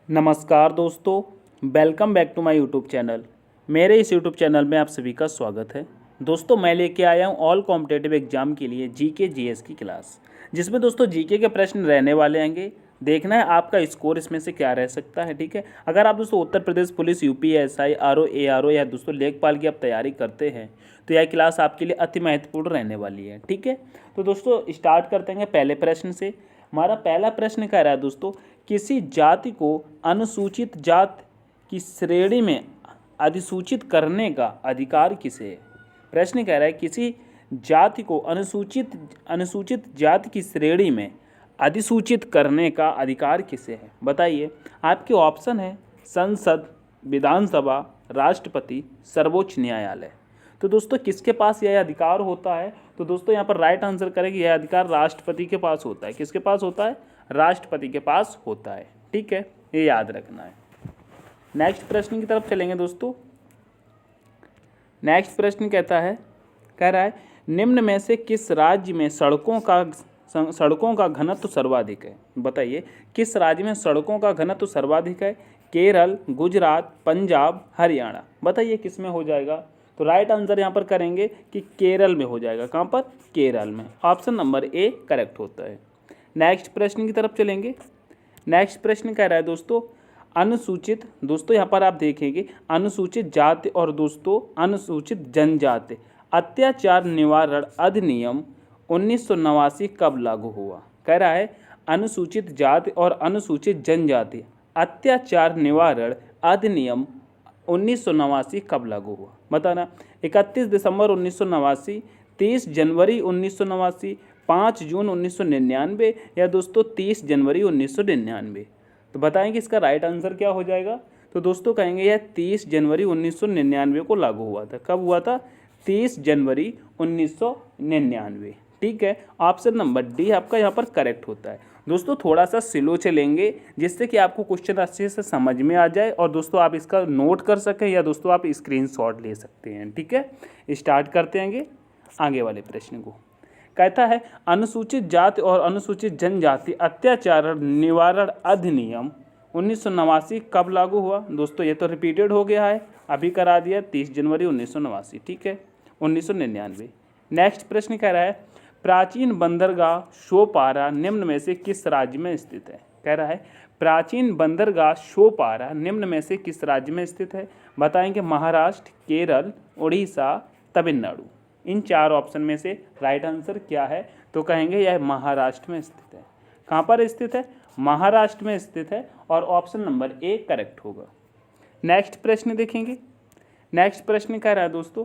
नमस्कार दोस्तों, welcome back to my YouTube channel. मेरे इस यूट्यूब चैनल में आप सभी का स्वागत है। दोस्तों, मैं लेके आया हूँ ऑल कॉम्पिटेटिव एग्जाम के लिए जीके जीएस की क्लास, जिसमें दोस्तों जीके के प्रश्न रहने वाले हैंगे। देखना है आपका स्कोर इसमें से क्या रह सकता है। ठीक है, अगर आप दोस्तों Uttar Pradesh police, UPSI, RO, ARO या दोस्तों लेखपाल की आप तैयारी करते हैं तो यह क्लास आपके लिए अति महत्वपूर्ण रहने वाली है। ठीक है, तो दोस्तों स्टार्ट करते हैं पहले प्रश्न से। हमारा पहला प्रश्न कह रहा है दोस्तों, किसी जाति को अनुसूचित जाति की श्रेणी में अधिसूचित करने का अधिकार किसे है। प्रश्न कह रहा है किसी जाति को अनुसूचित जाति की श्रेणी में अधिसूचित करने का अधिकार किसे है। बताइए, आपके ऑप्शन है संसद, विधानसभा, राष्ट्रपति, सर्वोच्च न्यायालय। तो दोस्तों किसके पास यह अधिकार होता है? तो दोस्तों यहाँ पर राइट आंसर करेंगे, यह अधिकार राष्ट्रपति के पास होता है। किसके पास होता है? राष्ट्रपति के पास होता है। ठीक है, ये याद रखना है। नेक्स्ट प्रश्न की तरफ चलेंगे दोस्तों। नेक्स्ट प्रश्न कह रहा है निम्न में से किस राज्य में सड़कों का घनत्व सर्वाधिक है। बताइए, किस राज्य में सड़कों का घनत्व सर्वाधिक है? केरल, गुजरात, पंजाब, हरियाणा। बताइए किस में हो जाएगा? तो राइट आंसर यहाँ पर करेंगे कि केरल में हो जाएगा। कहाँ पर? केरल में। ऑप्शन नंबर ए करेक्ट होता है। नेक्स्ट प्रश्न की तरफ चलेंगे। नेक्स्ट प्रश्न कह रहा है दोस्तों अनुसूचित, दोस्तों यहाँ पर आप देखेंगे अनुसूचित जाति और दोस्तों अनुसूचित जनजाति अत्याचार निवारण अधिनियम 1989 कब लागू हुआ। कह रहा है अनुसूचित जाति और अनुसूचित जनजाति अत्याचार निवारण अधिनियम 1989 कब लागू हुआ। बताना, 31 दिसंबर 1989, 30 जनवरी 1989, 5 जून 1999 या दोस्तों 30 जनवरी 1999। तो बताएंगे इसका राइट आंसर क्या हो जाएगा? तो दोस्तों कहेंगे यह 30 जनवरी 1999 को लागू हुआ था। कब हुआ था? 30 जनवरी 1999। ठीक है, ऑप्शन नंबर डी आपका यहाँ पर करेक्ट होता है। दोस्तों थोड़ा सा स्लो चलेंगे जिससे कि आपको क्वेश्चन अच्छे से समझ में आ जाए और दोस्तों आप इसका नोट कर सकें या दोस्तों आप स्क्रीनशॉट ले सकते हैं। ठीक है, स्टार्ट करते हैं आगे वाले प्रश्न को। कहता है अनुसूचित जाति और अनुसूचित जनजाति अत्याचार निवारण अधिनियम 1989 कब लागू हुआ। दोस्तों ये तो रिपीटेड हो गया है, अभी करा दिया 30 जनवरी 1989। ठीक है, 1999। नेक्स्ट प्रश्न कह रहा है प्राचीन बंदरगाह शोपारा निम्न में से किस राज्य में स्थित है। कह रहा है प्राचीन बंदरगाह शोपारा निम्न में से किस राज्य में स्थित है। बताएंगे महाराष्ट्र, केरल, उड़ीसा, तमिलनाडु। इन चार ऑप्शन में से राइट आंसर क्या है? तो कहेंगे यह महाराष्ट्र में स्थित है। कहाँ पर स्थित है? महाराष्ट्र में स्थित है और ऑप्शन नंबर ए करेक्ट होगा। नेक्स्ट प्रश्न देखेंगे। नेक्स्ट प्रश्न कह रहा है दोस्तों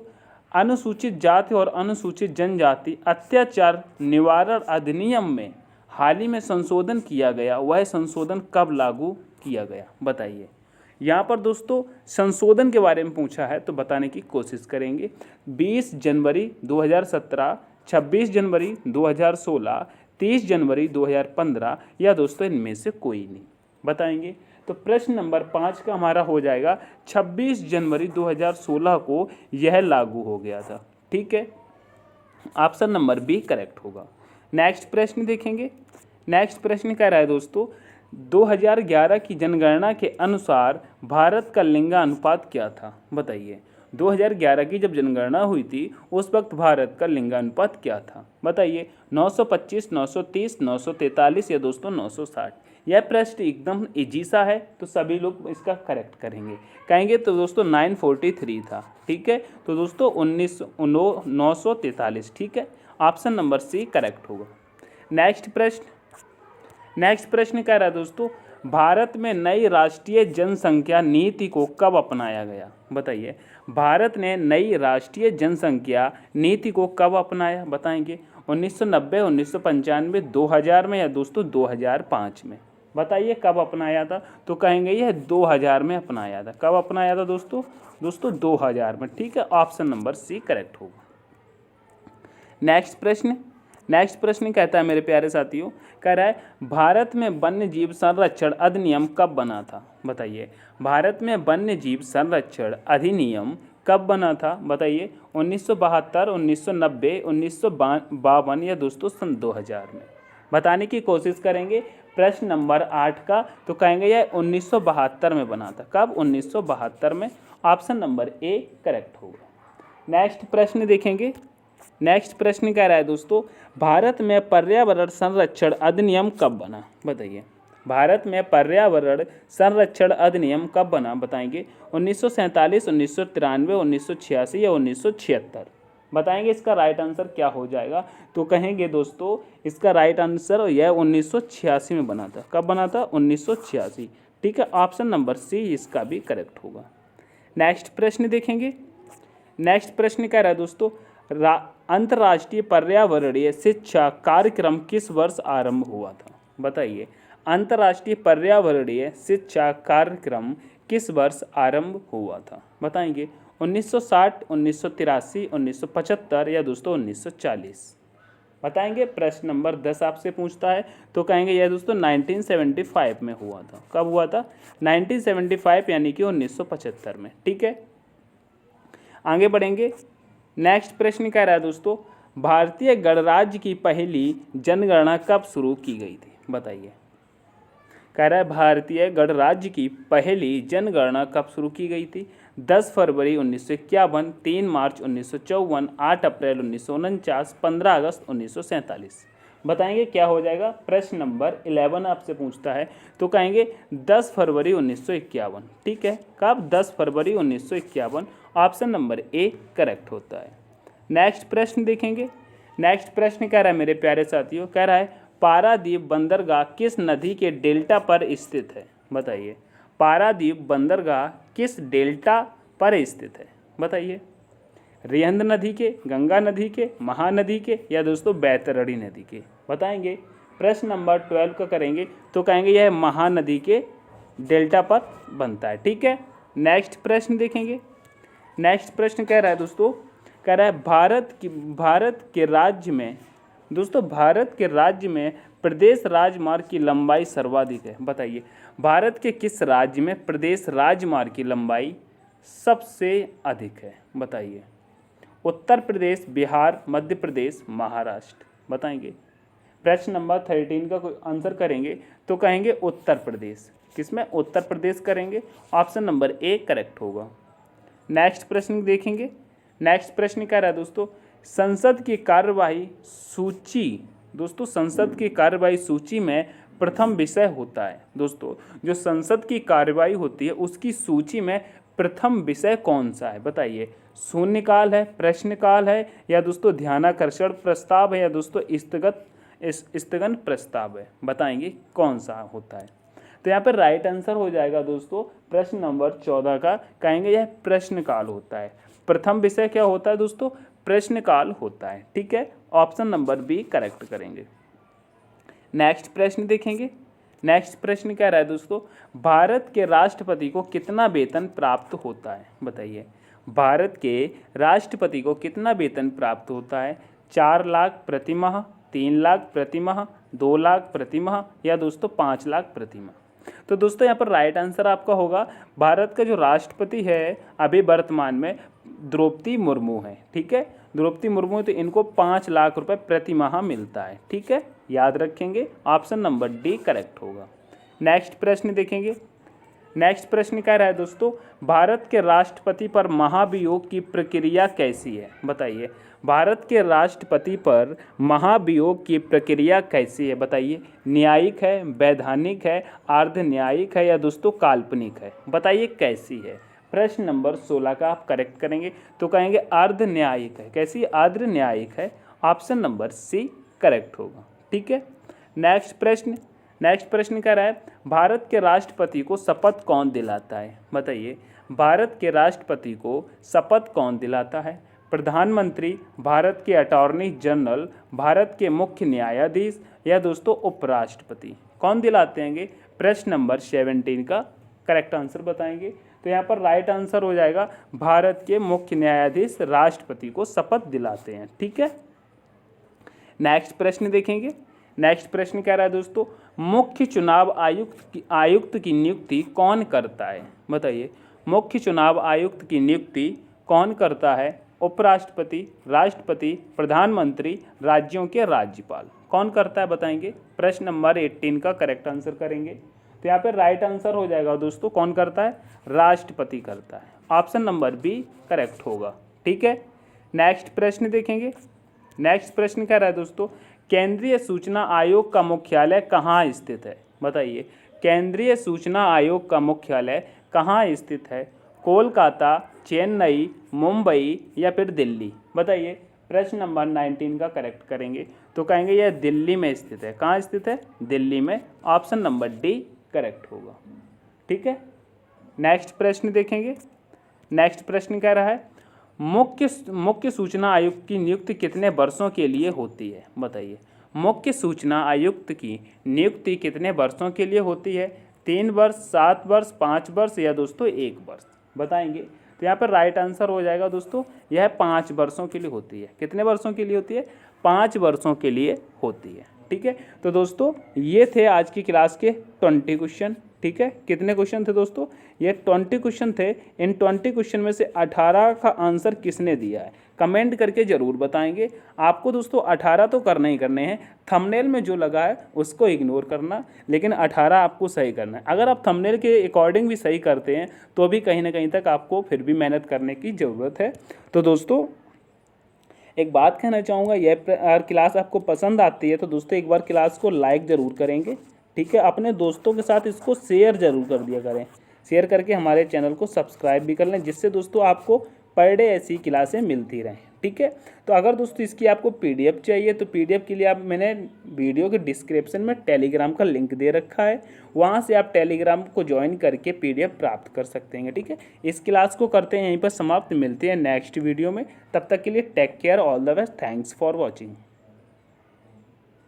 अनुसूचित जाति और अनुसूचित जनजाति अत्याचार निवारण अधिनियम में हाल ही में संशोधन किया गया, वह संशोधन कब लागू किया गया। बताइए, यहाँ पर दोस्तों संशोधन के बारे में पूछा है तो बताने की कोशिश करेंगे। 20 जनवरी 2017, 26 जनवरी 2016, 30 जनवरी 2015 या दोस्तों इनमें से कोई नहीं। बताएंगे, तो प्रश्न नंबर 5 का हमारा हो जाएगा 26 जनवरी 2016 को यह लागू हो गया था। ठीक है, ऑप्शन नंबर बी करेक्ट होगा। नेक्स्ट प्रश्न देखेंगे। नेक्स्ट प्रश्न कह रहा है दोस्तों 2011 की जनगणना के अनुसार भारत का लिंगानुपात क्या था। बताइए, 2011 की जब जनगणना हुई थी उस वक्त भारत का लिंगानुपात क्या था। बताइए, 925, 930, 943 या दोस्तों 960। यह प्रश्न एकदम इजी सा है तो सभी लोग इसका करेक्ट कहेंगे तो दोस्तों 943 था। ठीक है, तो दोस्तों 943। ठीक है, ऑप्शन नंबर सी करेक्ट होगा। नेक्स्ट प्रश्न कह रहा है दोस्तों भारत में नई राष्ट्रीय जनसंख्या नीति को कब अपनाया गया। बताइए, भारत ने नई राष्ट्रीय जनसंख्या नीति को कब अपनाया। बताएंगे 1990, 1995, 2000 में या दोस्तों 2005 में। बताइए कब अपनाया था? तो कहेंगे यह 2000 में अपनाया था। कब अपनाया था दोस्तों? 2000 में। ठीक है, ऑप्शन नंबर सी करेक्ट होगा। नेक्स्ट प्रश्न कहता है मेरे प्यारे साथियों, कह रहा है भारत में वन्य जीव संरक्षण अधिनियम कब बना था। बताइए, भारत में वन्य जीव संरक्षण अधिनियम कब बना था। बताइए, 1972, 1990, 1952 या दोस्तों सन 2000 में। बताने की कोशिश करेंगे। प्रश्न नंबर 8 का, तो कहेंगे यह 1972 में बना था। कब? 1972 में। ऑप्शन नंबर ए करेक्ट होगा। नेक्स्ट प्रश्न देखेंगे। नेक्स्ट प्रश्न कह रहा है दोस्तों, भारत में पर्यावरण संरक्षण अधिनियम कब बना? बताइए, भारत में पर्यावरण संरक्षण अधिनियम कब बना? बताएंगे 1947, 1993, 1986 या 1976? बताएंगे इसका राइट आंसर क्या हो जाएगा? तो कहेंगे दोस्तों इसका राइट आंसर यह 1986 में बना था। कब बना था? 1986। ठीक है, ऑप्शन नंबर सी इसका भी करेक्ट होगा। नेक्स्ट प्रश्न देखेंगे। नेक्स्ट प्रश्न कह रहा है दोस्तों, अंतर्राष्ट्रीय पर्यावरणीय शिक्षा कार्यक्रम किस वर्ष आरंभ हुआ था? बताइए, अंतर्राष्ट्रीय पर्यावरणीय शिक्षा कार्यक्रम किस वर्ष आरंभ हुआ था? बताएंगे 1960, 1983, 1975 या दोस्तों 1940? बताएंगे। प्रश्न नंबर 10 आपसे पूछता है, तो कहेंगे यह दोस्तों 1975 में हुआ था। कब हुआ था? 1975 यानी कि 1975 में। ठीक है, आगे बढ़ेंगे। नेक्स्ट प्रश्न कह रहा है दोस्तों, भारतीय गणराज्य की पहली जनगणना कब शुरू की गई थी? बताइए, कह रहा है भारतीय गणराज्य की पहली जनगणना कब शुरू की गई थी? 10 फरवरी 1951, 3 मार्च 1954, 8 अप्रैल 1949, 15 अगस्त 1947? बताएंगे क्या हो जाएगा? प्रश्न नंबर 11 आपसे पूछता है, तो कहेंगे 10 फरवरी 1951। ठीक है, कब? 10 फरवरी 1951। ऑप्शन नंबर ए करेक्ट होता है। नेक्स्ट प्रश्न देखेंगे। नेक्स्ट प्रश्न कह रहा है मेरे प्यारे साथियों, कह रहा है पारादीप बंदरगाह किस नदी के डेल्टा पर स्थित है? बताइए, पारादीप बंदरगाह किस डेल्टा पर स्थित है? बताइए, रिहंद नदी के, गंगा नदी के, महानदी के या दोस्तों बैतरणी नदी के? बताएंगे। प्रश्न नंबर 12 का करेंगे, तो कहेंगे यह महानदी के डेल्टा पर बनता है। ठीक है, नेक्स्ट प्रश्न देखेंगे। नेक्स्ट प्रश्न कह रहा है दोस्तों, कह रहा है भारत के राज्य में दोस्तों, भारत के राज्य में प्रदेश राजमार्ग की लंबाई सर्वाधिक है? बताइए, भारत के किस राज्य में प्रदेश राजमार्ग की लंबाई सबसे अधिक है? बताइए, उत्तर प्रदेश, बिहार, मध्य प्रदेश, महाराष्ट्र? बताएंगे। प्रश्न नंबर 13 का कोई आंसर करेंगे, तो कहेंगे उत्तर प्रदेश। किसमें? उत्तर प्रदेश करेंगे। ऑप्शन नंबर ए करेक्ट होगा। नेक्स्ट प्रश्न देखेंगे। नेक्स्ट प्रश्न कह रहा है दोस्तों, संसद की कार्यवाही सूची दोस्तों, संसद की कार्यवाही सूची में प्रथम विषय होता है। दोस्तों, जो संसद की कार्यवाही होती है उसकी सूची में प्रथम विषय कौन सा है? बताइए, शून्यकाल है, प्रश्नकाल है या दोस्तों ध्यानाकर्षण प्रस्ताव है या दोस्तों स्थगन प्रस्ताव है? बताएंगे कौन सा होता है? तो यहाँ पर राइट आंसर हो जाएगा दोस्तों प्रश्न नंबर 14 का, कहेंगे यह प्रश्नकाल होता है। प्रथम विषय क्या होता है दोस्तों? प्रश्नकाल होता है। ठीक है, ऑप्शन नंबर बी करेक्ट करेंगे। नेक्स्ट प्रश्न देखेंगे। नेक्स्ट प्रश्न क्या रहा है दोस्तों, भारत के राष्ट्रपति को कितना वेतन प्राप्त होता है? बताइए, भारत के राष्ट्रपति को कितना वेतन प्राप्त होता है? 4 लाख प्रति माह, 3 लाख प्रति माह, 2 लाख प्रति माह या दोस्तों 5 लाख प्रति माह? तो दोस्तों यहाँ पर राइट आंसर आपका होगा, भारत का जो राष्ट्रपति है अभी वर्तमान में द्रौपदी मुर्मू है। ठीक है, द्रौपदी मुर्मू, तो इनको 5 लाख रुपए प्रति माह मिलता है। ठीक है, याद रखेंगे। ऑप्शन नंबर डी करेक्ट होगा। नेक्स्ट प्रश्न देखेंगे। नेक्स्ट प्रश्न कह रहा है दोस्तों, भारत के राष्ट्रपति पर महाभियोग की प्रक्रिया कैसी है? बताइए, भारत के राष्ट्रपति पर महाभियोग की प्रक्रिया कैसी है? बताइए, न्यायिक है, वैधानिक है, अर्ध न्यायिक है या दोस्तों काल्पनिक है? बताइए कैसी है? प्रश्न नंबर 16 का आप करेक्ट करेंगे, तो कहेंगे अर्ध न्यायिक है। कैसी? अर्ध न्यायिक है। ऑप्शन नंबर सी करेक्ट होगा। ठीक है, नेक्स्ट प्रश्न। नेक्स्ट प्रश्न कह रहा है, भारत के राष्ट्रपति को शपथ कौन दिलाता है? बताइए, भारत के राष्ट्रपति को शपथ कौन दिलाता है? प्रधानमंत्री, भारत के अटॉर्नी जनरल, भारत के मुख्य न्यायाधीश या दोस्तों उपराष्ट्रपति? कौन दिलाते हैं? प्रश्न नंबर 17 का करेक्ट आंसर बताएंगे। तो यहाँ पर राइट आंसर हो जाएगा, भारत के मुख्य न्यायाधीश राष्ट्रपति को शपथ दिलाते हैं। ठीक है, नेक्स्ट प्रश्न देखेंगे। नेक्स्ट प्रश्न कह रहा है दोस्तों, मुख्य चुनाव आयुक्त की नियुक्ति कौन करता है? बताइए, मुख्य चुनाव आयुक्त की नियुक्ति कौन करता है? उपराष्ट्रपति, राष्ट्रपति, प्रधानमंत्री, राज्यों के राज्यपाल। कौन करता है बताएंगे? प्रश्न नंबर 18 का करेक्ट आंसर करेंगे। तो यहाँ पे राइट आंसर हो जाएगा दोस्तों, कौन करता है? राष्ट्रपति करता है। ऑप्शन नंबर बी करेक्ट होगा। ठीक है, नेक्स्ट प्रश्न देखेंगे। नेक्स्ट प्रश्न कह रहा है दोस्तों, केंद्रीय सूचना आयोग का मुख्यालय कहाँ स्थित है? बताइए, केंद्रीय सूचना आयोग का मुख्यालय कहाँ स्थित है? कोलकाता, चेन्नई, मुंबई या फिर दिल्ली? बताइए, प्रश्न नंबर 19 का करेक्ट करेंगे तो कहेंगे यह दिल्ली में स्थित है। कहाँ स्थित है? दिल्ली में। ऑप्शन नंबर डी करेक्ट होगा। ठीक है, नेक्स्ट प्रश्न देखेंगे। नेक्स्ट प्रश्न कह रहा है, मुख्य सूचना आयुक्त की नियुक्ति कितने वर्षों के लिए होती है? बताइए, मुख्य सूचना आयुक्त की नियुक्ति कितने वर्षों के लिए होती है? 3 वर्ष, 7 वर्ष, 5 वर्ष या दोस्तों 1 वर्ष? बताएंगे। तो यहाँ पर राइट आंसर हो जाएगा दोस्तों, यह 5 वर्षों के लिए होती है। कितने वर्षों के लिए होती है? 5 वर्षों के लिए होती है। ठीक है, तो दोस्तों ये थे आज की क्लास के 20 क्वेश्चन। ठीक है, कितने क्वेश्चन थे दोस्तों? ये 20 क्वेश्चन थे। इन 20 क्वेश्चन में से 18 का आंसर किसने दिया है कमेंट करके ज़रूर बताएंगे। आपको दोस्तों 18 तो करने ही करने हैं, थंबनेल में जो लगा है उसको इग्नोर करना, लेकिन 18 आपको सही करना है। अगर आप थंबनेल के अकॉर्डिंग भी सही करते हैं तो भी कहीं ना कहीं तक आपको फिर भी मेहनत करने की ज़रूरत है। तो दोस्तों एक बात कहना चाहूँगा, यह क्लास आपको पसंद आती है तो दोस्तों एक बार क्लास को लाइक ज़रूर करेंगे। ठीक है, अपने दोस्तों के साथ इसको शेयर ज़रूर कर दिया करें। शेयर करके हमारे चैनल को सब्सक्राइब भी कर लें, जिससे दोस्तों आपको पर डे ऐसी क्लासें मिलती रहें। ठीक है, तो अगर दोस्तों इसकी आपको पीडीएफ चाहिए तो पीडीएफ के लिए आप मैंने वीडियो के डिस्क्रिप्शन में टेलीग्राम का लिंक दे रखा है, वहाँ से आप टेलीग्राम को ज्वाइन करके पीडीएफ प्राप्त कर सकते हैं। ठीक है, इस क्लास को करते हैं यहीं पर समाप्त। मिलते हैं नेक्स्ट वीडियो में, तब तक के लिए take care, all the best, thanks for watching.